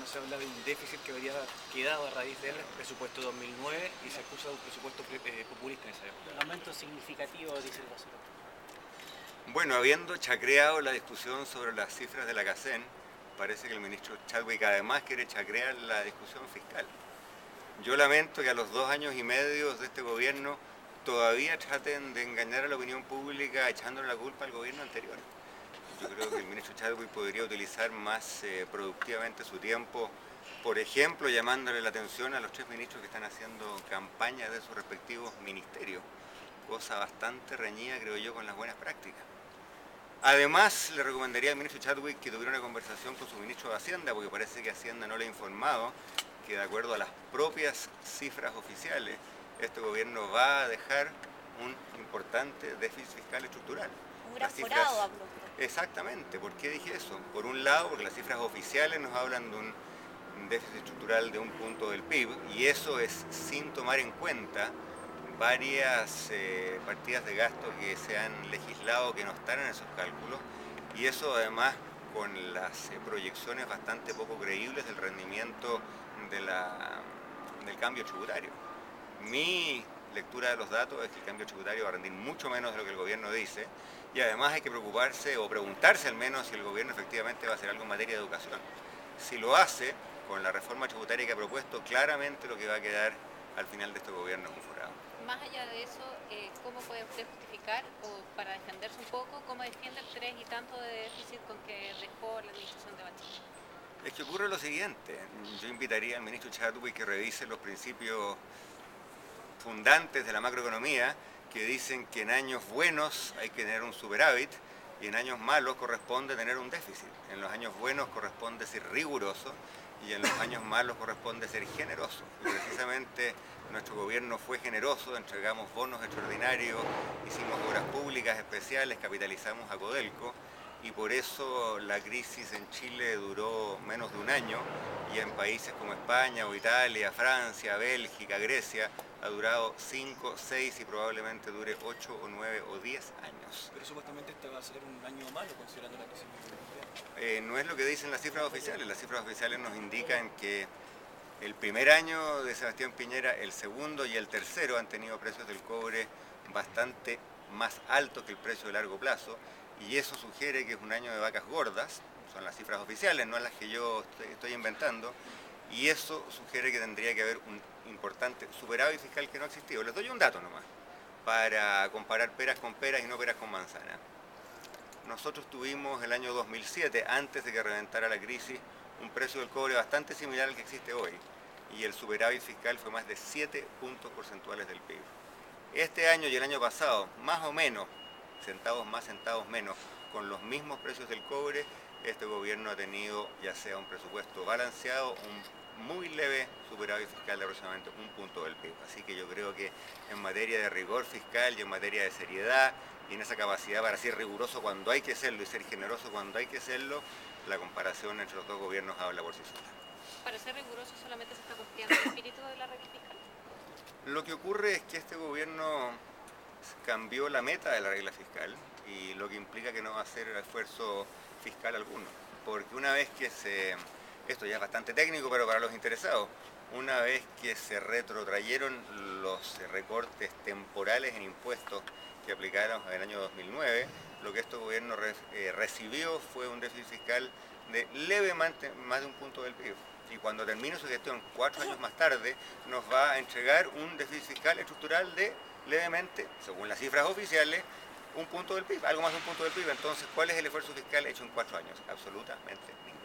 se habla de un déficit que habría quedado a raíz del presupuesto 2009 y se acusa de un presupuesto populista en esa época. Un aumento significativo, dice el vocero. Bueno, habiendo chacreado la discusión sobre las cifras de la CACEN, parece que el ministro Chadwick además quiere chacrear la discusión fiscal. Yo lamento que a los 2 años y medio de este gobierno todavía traten de engañar a la opinión pública echándole la culpa al gobierno anterior. Yo creo que el ministro Chadwick podría utilizar más productivamente su tiempo, por ejemplo, llamándole la atención a los 3 ministros que están haciendo campaña de sus respectivos ministerios, cosa bastante reñida, creo yo, con las buenas prácticas. Además, le recomendaría al ministro Chadwick que tuviera una conversación con su ministro de Hacienda, porque parece que Hacienda no le ha informado que de acuerdo a las propias cifras oficiales, este gobierno va a dejar un importante déficit fiscal estructural. Un gran forado, habló. Exactamente. ¿Por qué dije eso? Por un lado, porque las cifras oficiales nos hablan de un déficit estructural de 1 punto del PIB, y eso es sin tomar en cuenta varias partidas de gasto que se han legislado que no están en esos cálculos, y eso además con las proyecciones bastante poco creíbles del rendimiento del cambio tributario. Mi lectura de los datos es que el cambio tributario va a rendir mucho menos de lo que el gobierno dice, y además hay que preocuparse o preguntarse al menos si el gobierno efectivamente va a hacer algo en materia de educación. Si lo hace, con la reforma tributaria que ha propuesto, claramente lo que va a quedar al final de este gobierno es un forado. Más allá de eso, ¿cómo puede usted justificar, o para defenderse un poco, cómo defiende el 3 y tanto de déficit con que dejó la administración de Bachelet? Es que ocurre lo siguiente, yo invitaría al ministro Chadwick que revise los principios fundantes de la macroeconomía que dicen que en años buenos hay que tener un superávit y en años malos corresponde tener un déficit. En los años buenos corresponde ser riguroso y en los años malos corresponde ser generoso. Y precisamente nuestro gobierno fue generoso, entregamos bonos extraordinarios, hicimos obras públicas especiales, capitalizamos a Codelco, y por eso la crisis en Chile duró menos de 1 año, y en países como España o Italia, Francia, Bélgica, Grecia, ha durado 5, 6 y probablemente dure 8 o 9 o 10 años. Pero supuestamente este va a ser un año malo considerando la crisis mundial. No es lo que dicen las cifras oficiales. Las cifras oficiales nos indican que el primer año de Sebastián Piñera, el segundo y el tercero han tenido precios del cobre bastante más altos que el precio de largo plazo, y eso sugiere que es un año de vacas gordas, son las cifras oficiales, no las que yo estoy inventando, y eso sugiere que tendría que haber un importante superávit fiscal que no ha existido. Les doy un dato nomás, para comparar peras con peras y no peras con manzanas. Nosotros tuvimos el año 2007, antes de que reventara la crisis, un precio del cobre bastante similar al que existe hoy, y el superávit fiscal fue más de 7 puntos porcentuales del PIB. Este año y el año pasado, más o menos, centavos más, centavos menos, con los mismos precios del cobre, este gobierno ha tenido ya sea un presupuesto balanceado, un muy leve superávit fiscal de aproximadamente 1 punto del PIB. Así que yo creo que en materia de rigor fiscal y en materia de seriedad y en esa capacidad para ser riguroso cuando hay que serlo y ser generoso cuando hay que serlo, la comparación entre los dos gobiernos habla por sí sola. Para ser riguroso solamente se está cumpliendo el espíritu de la regla fiscal. Lo que ocurre es que este gobierno cambió la meta de la regla fiscal, y lo que implica que no va a hacer esfuerzo fiscal alguno. Porque una vez que esto ya es bastante técnico, pero para los interesados, una vez que se retrotrayeron los recortes temporales en impuestos que aplicaron en el año 2009, lo que este gobierno recibió fue un déficit fiscal de levemente más de 1 punto del PIB. Y cuando termine su gestión 4 años más tarde, nos va a entregar un déficit fiscal estructural de levemente, según las cifras oficiales, 1 punto del PIB, algo más de 1 punto del PIB. Entonces, ¿cuál es el esfuerzo fiscal hecho en 4 años? Absolutamente ninguno.